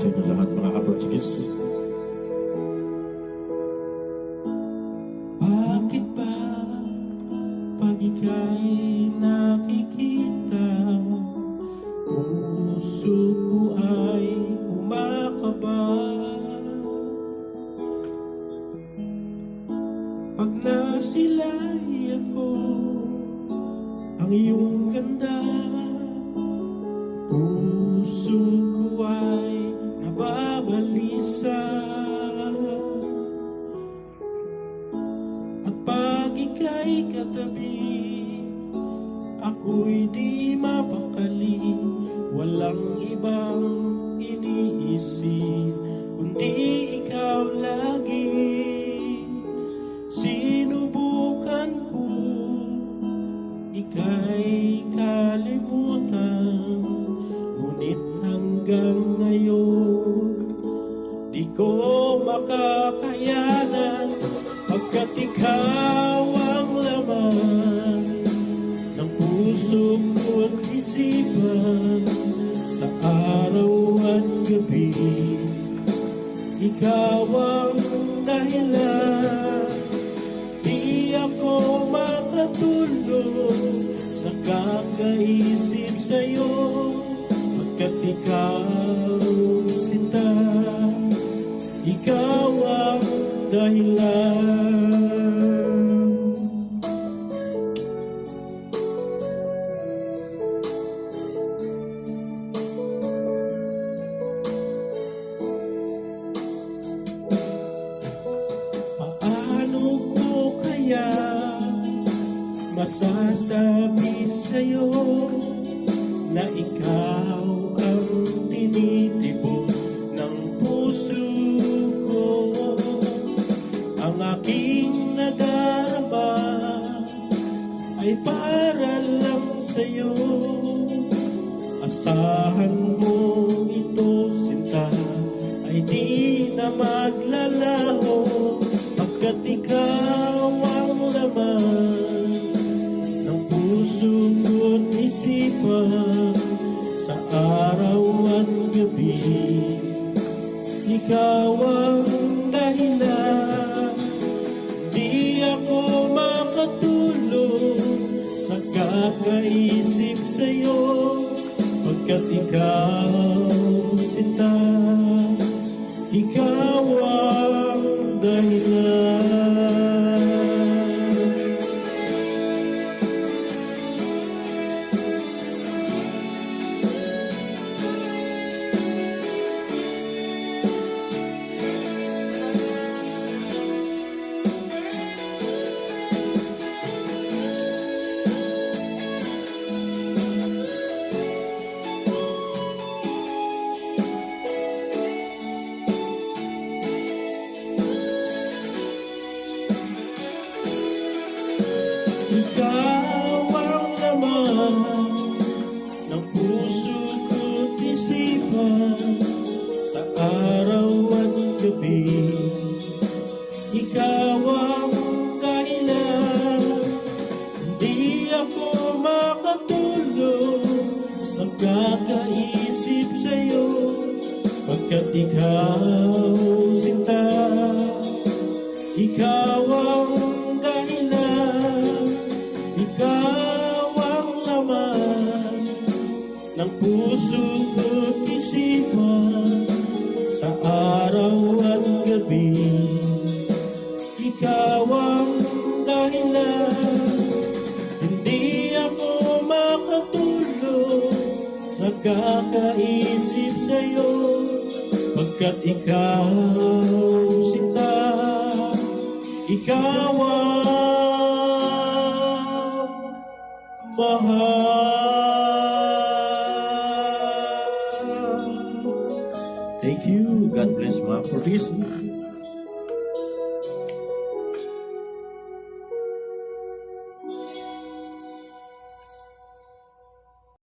sa inyo lahat mga ka-Portuguese. Bakit ba pag ika'y nakikita, puso ko ay kumakaba? Pag nasilay ako ang iyong ganda, puso ko ay nababalisa. At pag ika'y katabi, ako'y di mapakali. Walang ibang iniisip kundi ikaw lagi. Sinubukan ko ika'y kalimutan, ngunit hanggang ngayon di ko makakayanan, pagkat ikaw ang laman ng puso ko't isipan sa araw at gabi. Ikaw ang dahilan, di ako makatulog sa kakaisip sa'yo, pagkat ikaw sinta, ikaw ang dahilan. Paano ko kaya masasabi sa'yo na ikaw ang tinitibok ng puso ko? Ang aking nadarama ay para lang sa'yo. Asahan mo ito, sinta, ay di na maglalaho, pagkat ikaw ang laman ng puso ko't isipan sa araw at gabi. Ikaw ang dahilan, di ako makatulog sa kakaisip sa'yo, pagkat ikaw sinta, ikaw ang dahilan. Ikaw ang laman ng puso ko't isipan sa araw at gabi. Ikaw ang dahilan, hindi ako makatulog sa kakaisip sa'yo, pagkat ikaw sinta, ikaw ang dahilan, ikaw ang laman ng puso ko't isipan sa araw at gabi. Ikaw ang dahilan, hindi ako makatulog sa kakaisip sa'yo, pagkat ikaw sinta, ikaw ang mahal. Thank you. God bless mga Portuguese.